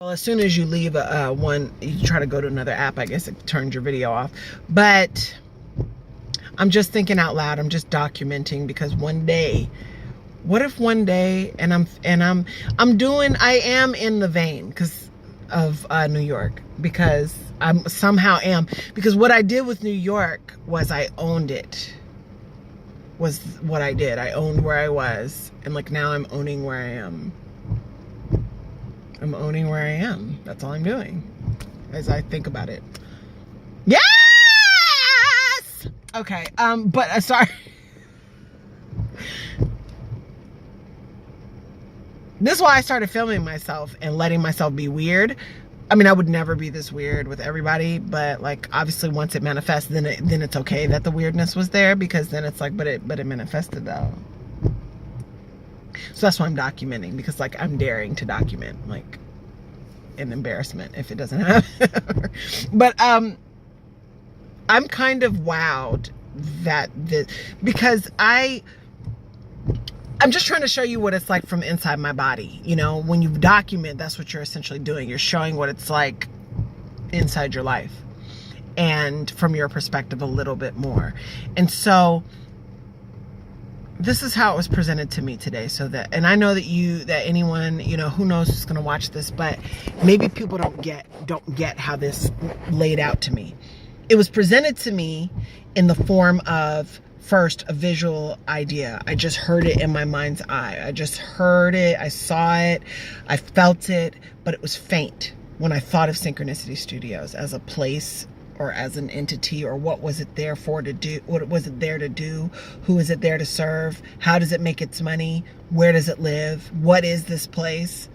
Well, as soon as you leave one, you try to go to another app, I guess it turns your video off. But I'm just thinking out loud. I'm just documenting, because one day, what if one day, I am in the vein because of New York, because I'm somehow am, because what I did with New York was I owned it. Was what I did. I owned where I was, and like now I'm owning where I am. I'm owning where I am. That's all I'm doing as I think about it. Yes! Okay, but sorry. This is why I started filming myself and letting myself be weird. I mean, I would never be this weird with everybody, but like obviously once it manifests, then it's okay that the weirdness was there, because then it's like, but it manifested though. So that's why I'm documenting, because like I'm daring to document like an embarrassment if it doesn't happen. But I'm kind of wowed that this, because I'm just trying to show you what it's like from inside my body. You know, when you document, that's what you're essentially doing. You're showing what it's like inside your life, and from your perspective a little bit more. And so this is how it was presented to me today. So that, and I know that anyone, you know, who knows who's going to watch this, but maybe people don't get how this laid out to me. It was presented to me in the form of, first, a visual idea. I just heard it in my mind's eye. I just heard it. I saw it. I felt it, but it was faint when I thought of Synchronicity Studios as a place or as an entity, or what was it there for to do? What was it there to do? Who is it there to serve? How does it make its money? Where does it live? What is this place?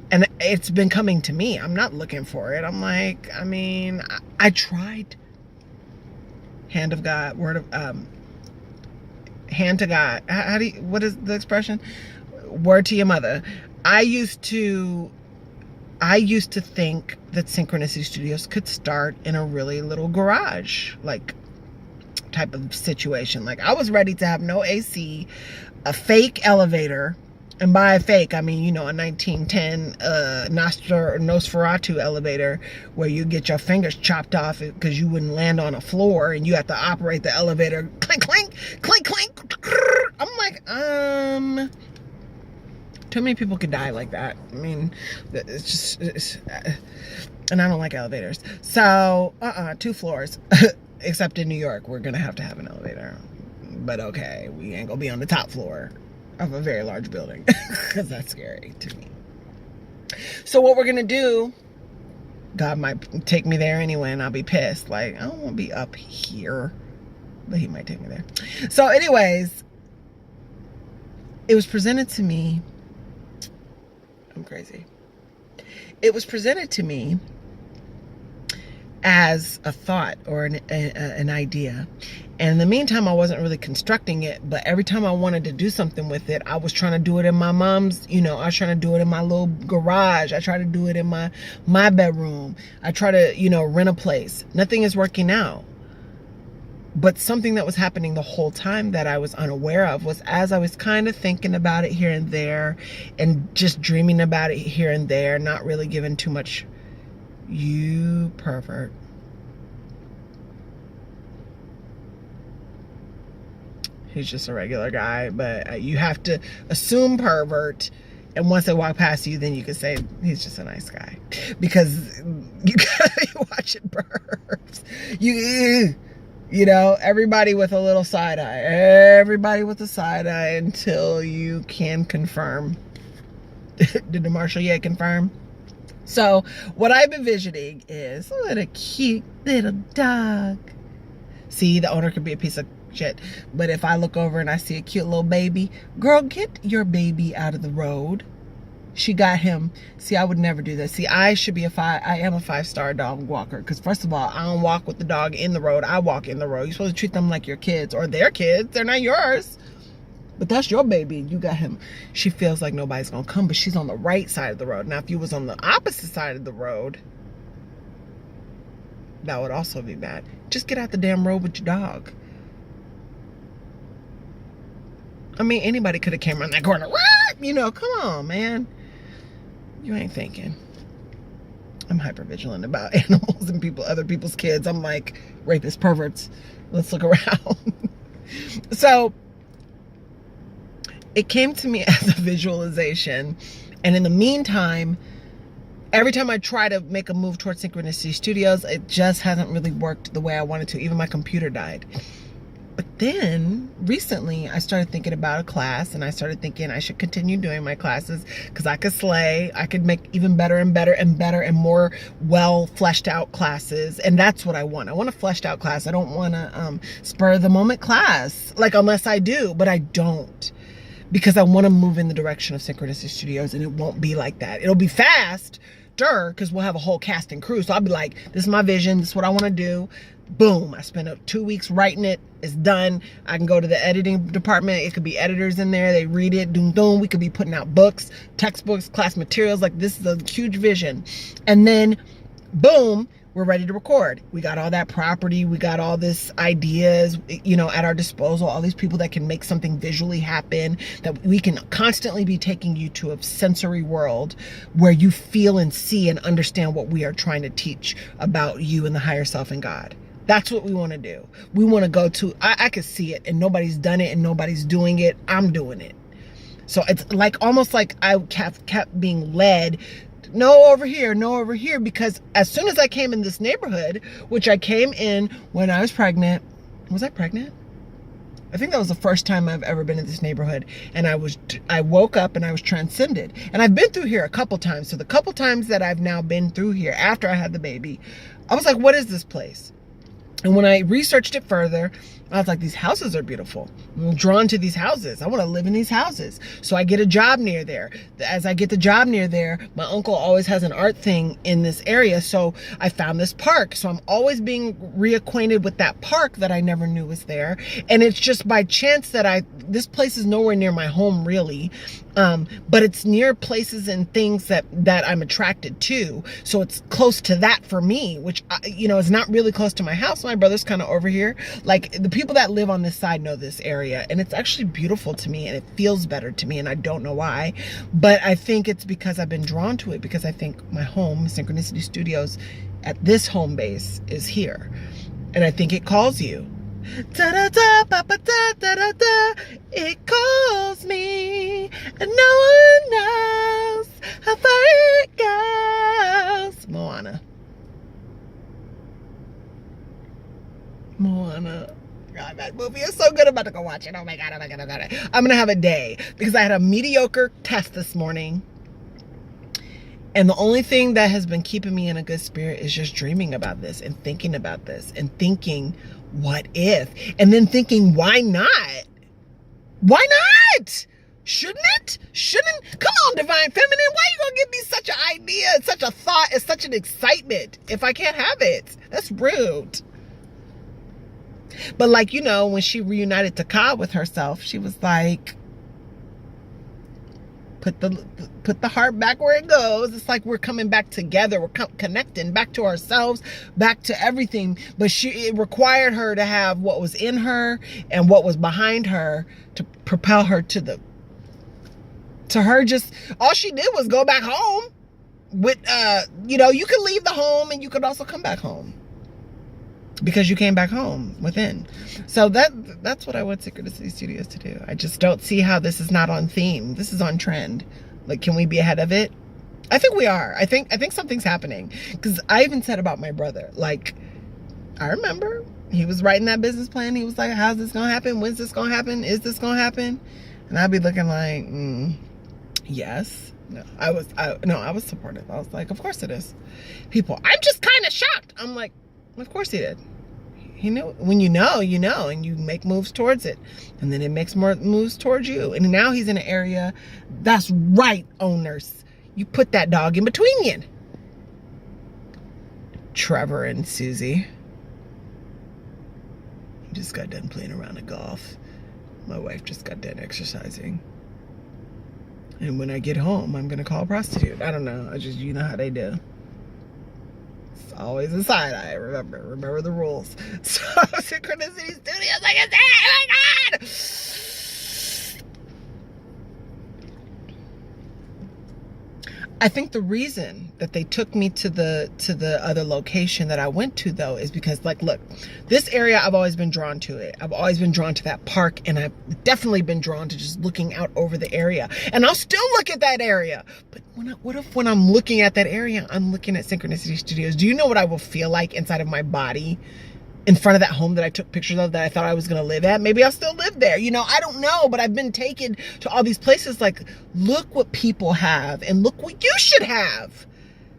And it's been coming to me. I'm not looking for it. I'm like, I mean, I tried. Hand of God, hand to God. What is the expression? Word to your mother. I used to think that Synchronicity Studios could start in a really little garage, like, type of situation. Like, I was ready to have no AC, a fake elevator, and by a fake, I mean, you know, a 1910 Nosferatu elevator where you get your fingers chopped off because you wouldn't land on a floor and you have to operate the elevator. Clink, clink, clink, clink. I'm like, too many people could die like that. I mean, it's just, and I don't like elevators. So, 2 floors, except in New York, we're gonna have to have an elevator. But okay, we ain't gonna be on the top floor of a very large building, because that's scary to me. So what we're gonna do, God might take me there anyway, and I'll be pissed. Like, I don't want to be up here, but he might take me there. So anyways, it was presented to me. I'm crazy. It was presented to me as a thought or an idea. And in the meantime, I wasn't really constructing it, but every time I wanted to do something with it, I was trying to do it in my mom's, you know, I was trying to do it in my little garage. I tried to do it in my bedroom. I try to, you know, rent a place. Nothing is working out. But something that was happening the whole time that I was unaware of was, as I was kind of thinking about it here and there and just dreaming about it here and there, not really giving too much, you pervert. He's just a regular guy, but you have to assume pervert. And once they walk past you, then you can say he's just a nice guy, because you gotta be watching pervs. You know, everybody with a little side eye. Everybody with a side eye until you can confirm. Did the Marshall yet confirm? So what I'm envisioning is, what a cute little dog. See, the owner could be a piece of shit. But if I look over and I see a cute little baby, girl, get your baby out of the road. She got him. See, I would never do this. See, I am a 5-star dog walker. Because first of all, I don't walk with the dog in the road. I walk in the road. You're supposed to treat them like your kids, or their kids. They're not yours. But that's your baby. You got him. She feels like nobody's going to come, but she's on the right side of the road. Now, if you was on the opposite side of the road, that would also be bad. Just get out the damn road with your dog. I mean, anybody could have came around that corner. You know, come on, man. You ain't thinking. I'm hyper vigilant about animals and people, other people's kids. I'm like, rapists, perverts, let's look around. So it came to me as a visualization. And in the meantime, every time I try to make a move towards Synchronicity Studios, it just hasn't really worked the way I wanted to. Even my computer died. But then recently I started thinking about a class, and I started thinking I should continue doing my classes because I could slay. I could make even better and better and better and more well fleshed out classes. And that's what I want. I want a fleshed out class. I don't want a spur of the moment class, like, unless I do, but I don't, because I want to move in the direction of Synchronicity Studios, and it won't be like that. It'll be fast, because we'll have a whole cast and crew. So I'll be like, this is my vision. This is what I want to do. Boom. I spent 2 weeks writing it. It's done. I can go to the editing department. It could be editors in there. They read it. Doom, doom. We could be putting out books, textbooks, class materials. Like, this is a huge vision. And then, boom, we're ready to record. We got all that property. We got all this ideas, you know, at our disposal. All these people that can make something visually happen, that we can constantly be taking you to a sensory world where you feel and see and understand what we are trying to teach about you and the higher self and God. That's what we want to do. We want to go to, I can see it, and nobody's done it and nobody's doing it. I'm doing it. So it's like, almost like I kept being led, no over here, no over here, because as soon as I came in this neighborhood, which I came in when I was pregnant. Was I pregnant? I think that was the first time I've ever been in this neighborhood, and I woke up and I was transcended. And I've been through here a couple times. So the couple times that I've now been through here after I had the baby, I was like, what is this place? And when I researched it further, I was like, these houses are beautiful. I'm drawn to these houses. I want to live in these houses. So I get a job near there. As I get the job near there, my uncle always has an art thing in this area. So I found this park. So I'm always being reacquainted with that park that I never knew was there. And it's just by chance that this place is nowhere near my home, really. But it's near places and things that I'm attracted to. So it's close to that for me, which, you know, is not really close to my house. My brother's kind of over here. Like, the people that live on this side know this area, and it's actually beautiful to me, and it feels better to me, and I don't know why. But I think it's because I've been drawn to it, because I think my home, Synchronicity Studios, at this home base is here. And I think it calls you. Da-da-da, ba-ba-da, da-da-da. It calls me, and no one knows how far it goes. Moana. God, that movie is so good. I'm about to go watch it. Oh my God, oh my God, oh my God. I'm gonna have a day, because I had a mediocre test this morning. And the only thing that has been keeping me in a good spirit is just dreaming about this and thinking about this and thinking, what if? And then thinking, why not? Why not? Shouldn't it? Come on, Divine Feminine. Why you gonna give me such an idea, such a thought, and such an excitement if I can't have it? That's rude. But, like, you know, when she reunited Taka with herself, she was like, put the heart back where it goes. It's like we're coming back together. We're connecting back to ourselves, back to everything. But it required her to have what was in her and what was behind her to propel her to her. Just all she did was go back home with, you know, you could leave the home and you could also come back home, because you came back home within. So that's what I want Synchronicity Studios to do. I just don't see how this is not on theme. This is on trend. Like, can we be ahead of it? I think we are. I think something's happening. Because I even said about my brother, like, I remember he was writing that business plan. He was like, how's this gonna happen? When's this gonna happen? Is this gonna happen? And I'd be looking like, yes. No, I was supportive. I was like, of course it is. People, I'm just kind of shocked. I'm like, of course he did. He knew. When you know, and you make moves towards it, and then it makes more moves towards you. And now he's in an area. That's right, owners. You put that dog in between you. Trevor and Susie just got done playing around at golf. My wife just got done exercising. And when I get home, I'm gonna call a prostitute. I don't know. You know how they do. Always a side eye. Remember the rules. So Synchronicity Studios, like I said, oh my God. I think the reason that they took me to the other location that I went to, though, is because, like, look, this area, I've always been drawn to it. I've always been drawn to that park, and I've definitely been drawn to just looking out over the area. And I'll still look at that area. But what if when I'm looking at that area, I'm looking at Synchronicity Studios? Do you know what I will feel like inside of my body in front of that home that I took pictures of that I thought I was going to live at? Maybe I'll still live there. You know, I don't know, but I've been taken to all these places. Like, look what people have and look what you should have.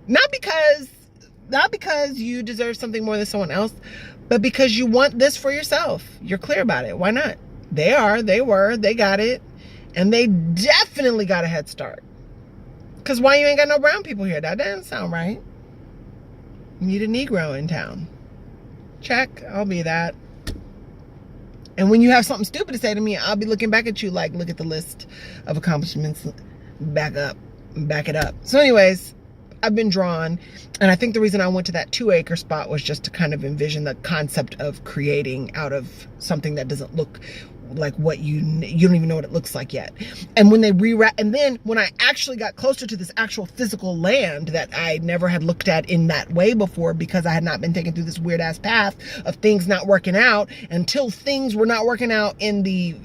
Not because you deserve something more than someone else, but because you want this for yourself. You're clear about it. Why not? They got it. And they definitely got a head start. Because why you ain't got no brown people here? That doesn't sound right. You need a Negro in town. Check, I'll be that. And when you have something stupid to say to me, I'll be looking back at you like, look at the list of accomplishments, back it up. So anyways, I've been drawn, and I think the reason I went to that 2-acre spot was just to kind of envision the concept of creating out of something that doesn't look like what you don't even know what it looks like yet. And when they and then when I actually got closer to this actual physical land that I never had looked at in that way before, because I had not been taken through this weird ass path of things not working out until things were not working out in the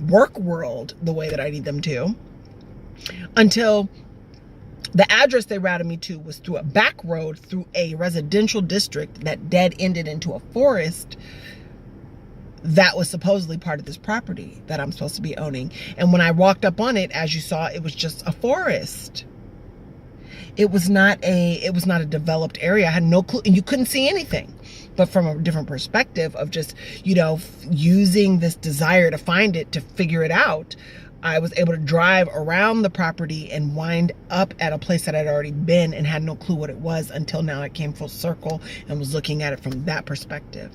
work world the way that I need them to, until the address they routed me to was through a back road through a residential district that dead ended into a forest that was supposedly part of this property that I'm supposed to be owning. And when I walked up on it, as you saw, it was just a forest. It was not a developed area. I had no clue, and you couldn't see anything. But from a different perspective of just, you know, using this desire to find it, to figure it out, I was able to drive around the property and wind up at a place that I'd already been and had no clue what it was until now I came full circle and was looking at it from that perspective.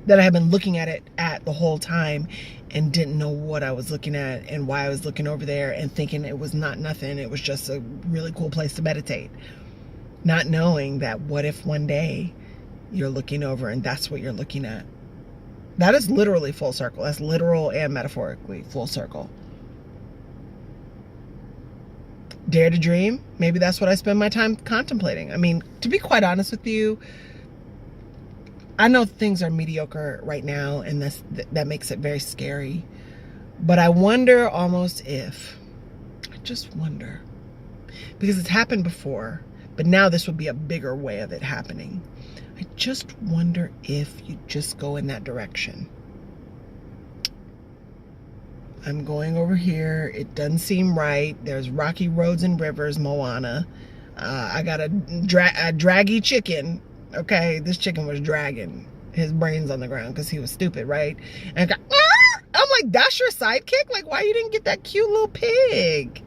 That I had been looking at it the whole time and didn't know what I was looking at and why I was looking over there and thinking it was nothing. It was just a really cool place to meditate. Not knowing that what if one day you're looking over and that's what you're looking at. That is literally full circle. That's literal and metaphorically full circle. Dare to dream? Maybe that's what I spend my time contemplating. I mean, to be quite honest with you, I know things are mediocre right now, and that makes it very scary. But I wonder almost if, I just wonder, because it's happened before, but now this would be a bigger way of it happening. I just wonder if you just go in that direction. I'm going over here. It doesn't seem right. There's rocky roads and rivers, Moana. I got a draggy chicken. Okay, this chicken was dragging his brains on the ground because he was stupid, right? And I'm like, that's your sidekick? Like, why you didn't get that cute little pig?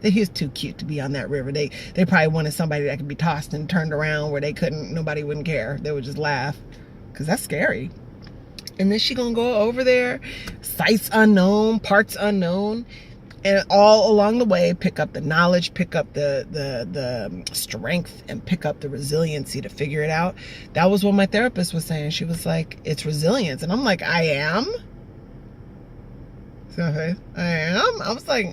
He was too cute to be on that river. They probably wanted somebody that could be tossed and turned around where nobody wouldn't care. They would just laugh, because that's scary. And then she gonna go over there, sites unknown, parts unknown, and all along the way pick up the knowledge, pick up the strength, and pick up the resiliency to figure it out. That was what my therapist was saying. She was like, it's resilience. And I'm like, I am? Okay, I am? I was like,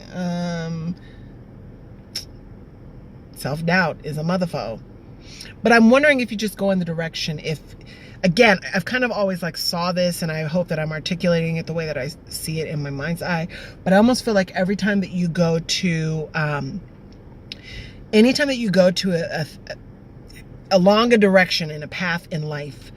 self-doubt is a motherfucker. But I'm wondering if you just go in the direction, again, I've kind of always like saw this, and I hope that I'm articulating it the way that I see it in my mind's eye. But I almost feel like every time that you go to, anytime that you go to along a direction in a path in life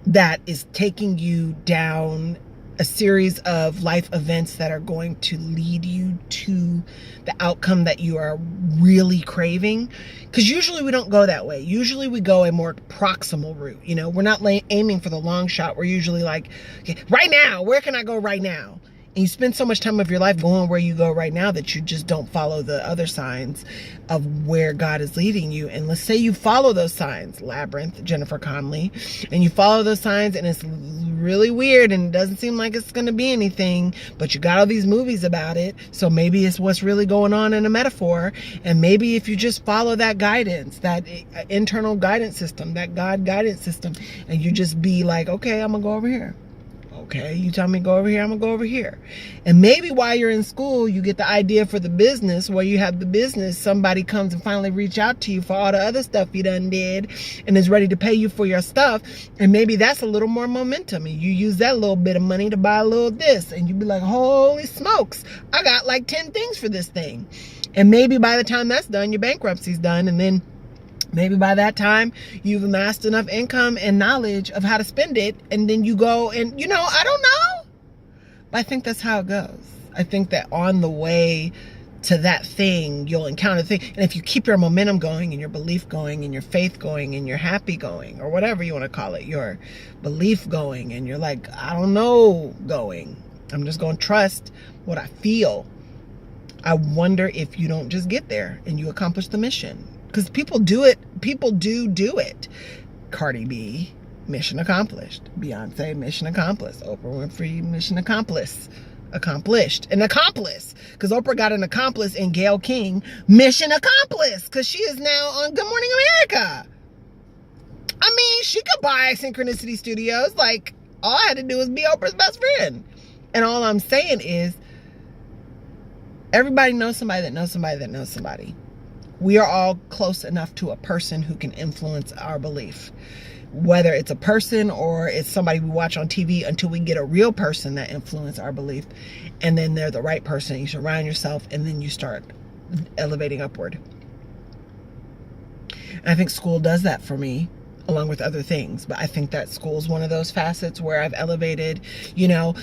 that is taking you down a series of life events that are going to lead you to the outcome that you are really craving. Because usually we don't go that way. Usually we go a more proximal route. You know, we're not aiming for the long shot. We're usually like, okay, right now, where can I go right now? And you spend so much time of your life going where you go right now that you just don't follow the other signs of where God is leading you. And let's say you follow those signs, Labyrinth, Jennifer Connelly, and you follow those signs and it's really weird and it doesn't seem like it's going to be anything, but you got all these movies about it. So maybe it's what's really going on in a metaphor. And maybe if you just follow that guidance, that internal guidance system, that God guidance system, and you just be like, okay, I'm going to go over here. Okay, you tell me to go over here, I'm gonna go over here. And maybe while you're in school, you get the idea for the business. Where you have the business, somebody comes and finally reach out to you for all the other stuff you done did and is ready to pay you for your stuff. And maybe that's a little more momentum. And you use that little bit of money to buy a little this. And you be like, holy smokes, I got like 10 things for this thing. And maybe by the time that's done, your bankruptcy's done. And then maybe by that time, you've amassed enough income and knowledge of how to spend it. And then you go and, I don't know. But I think that's how it goes. I think that on the way to that thing, you'll encounter the thing. And if you keep your momentum going and your belief going and your faith going and your happy going, or whatever you want to call it, your belief going, and you're like, I don't know, going. I'm just going to trust what I feel. I wonder if you don't just get there and you accomplish the mission. Because people do it. People do it. Cardi B, mission accomplished. Beyonce, mission accomplished. Oprah Winfrey, mission accomplished. An accomplice. Because Oprah got an accomplice in Gayle King. Mission accomplished. Because she is now on Good Morning America. I mean, she could buy Synchronicity Studios. Like, all I had to do was be Oprah's best friend. And all I'm saying is, everybody knows somebody that knows somebody that knows somebody. We are all close enough to a person who can influence our belief. Whether it's a person or it's somebody we watch on TV, until we get a real person that influence our belief. And then they're the right person. You surround yourself and then you start elevating upward. And I think school does that for me, along with other things. But I think that school is one of those facets where I've elevated,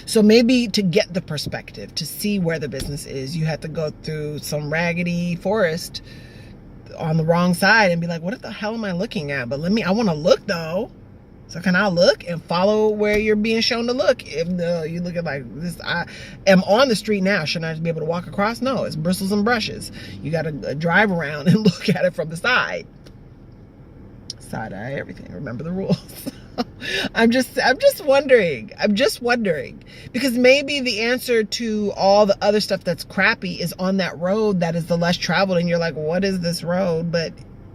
So maybe to get the perspective, to see where the business is, you have to go through some raggedy forest on the wrong side and be like, what the hell am I looking at? But I want to look though. So can I look and follow where you're being shown to look? If you look at like this, I am on the street now. Shouldn't I just be able to walk across? No, it's bristles and brushes. You got to drive around and look at it from the side. Side eye everything. Remember the rules. I'm just wondering. Because maybe the answer to all the other stuff that's crappy is on that road that is the less traveled. And you're like, what is this road? But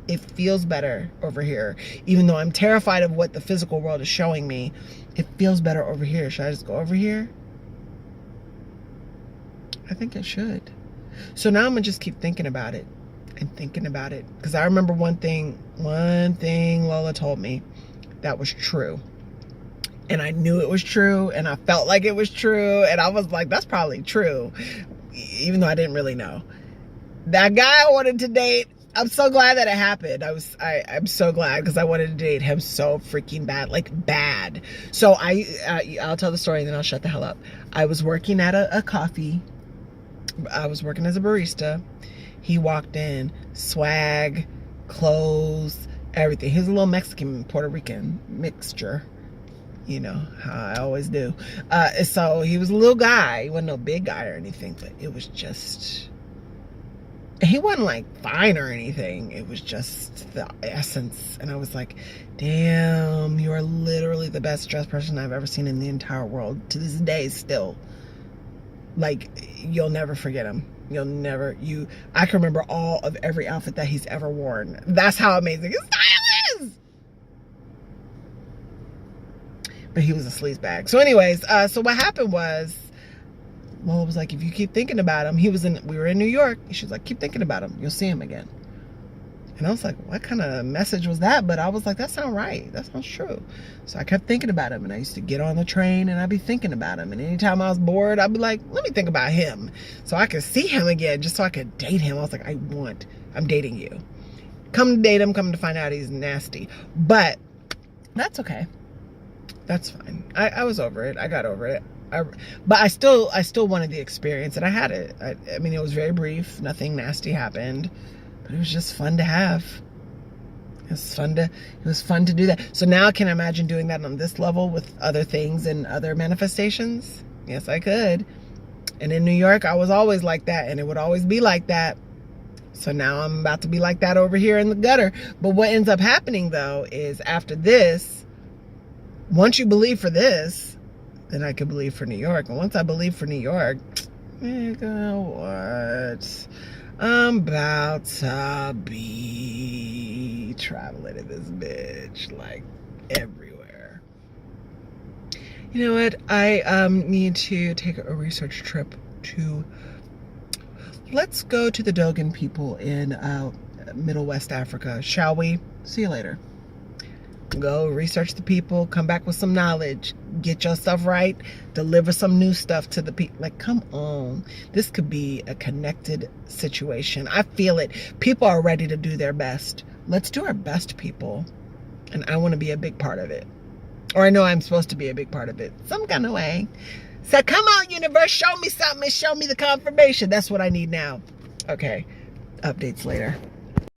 it feels better over here. Even though I'm terrified of what the physical world is showing me, it feels better over here. Should I just go over here? I think I should. So now I'm going to just keep thinking about it. And thinking about it. Because I remember one thing Lola told me that was true. And I knew it was true. And I felt like it was true. And I was like, that's probably true. Even though I didn't really know. That guy I wanted to date, I'm so glad that it happened. I'm so glad, because I wanted to date him so freaking bad. Like, bad. So I'll tell the story and then I'll shut the hell up. I was working at a coffee. I was working as a barista. He walked in, swag, clothes, everything. He was a little Mexican, Puerto Rican mixture. You know, how I always do. So he was a little guy. He wasn't no big guy or anything, but it was just... He wasn't like fine or anything. It was just the essence. And I was like, damn, you are literally the best dressed person I've ever seen in the entire world. To this day, still. Like, you'll never forget him. I can remember all of every outfit that he's ever worn. That's how amazing his style is. But he was a sleazebag. So anyways, so what happened was, Lola was like, if you keep thinking about him, we were in New York. She was like, keep thinking about him. You'll see him again. And I was like, what kind of message was that? But I was like, that sounds right. That sounds true. So I kept thinking about him. And I used to get on the train and I'd be thinking about him. And anytime I was bored, I'd be like, let me think about him. So I could see him again, just so I could date him. I was like, I'm dating you. Come to date him, come to find out he's nasty. But that's okay. That's fine. I was over it. I got over it. But I still wanted the experience, and I had it. I mean, it was very brief. Nothing nasty happened. But it was just fun to have. It was fun to do that. So now I can imagine doing that on this level with other things and other manifestations. Yes, I could. And in New York, I was always like that, and it would always be like that. So now I'm about to be like that over here in the gutter. But what ends up happening, though, is after this, once you believe for this, then I could believe for New York. And once I believe for New York, what? I'm about to be traveling in this bitch, like, everywhere. You know what? I need to take a research trip to, let's go to the Dogon people in Middle West Africa, shall we? See you later. Go research the people, come back with some knowledge, get your stuff right, deliver some new stuff to the people. Like, come on. This could be a connected situation. I feel it. People are ready to do their best. Let's do our best, people. And I want to be a big part of it. Or I know I'm supposed to be a big part of it. Some kind of way. So come on, universe, show me something and show me the confirmation. That's what I need now. Okay. Updates later.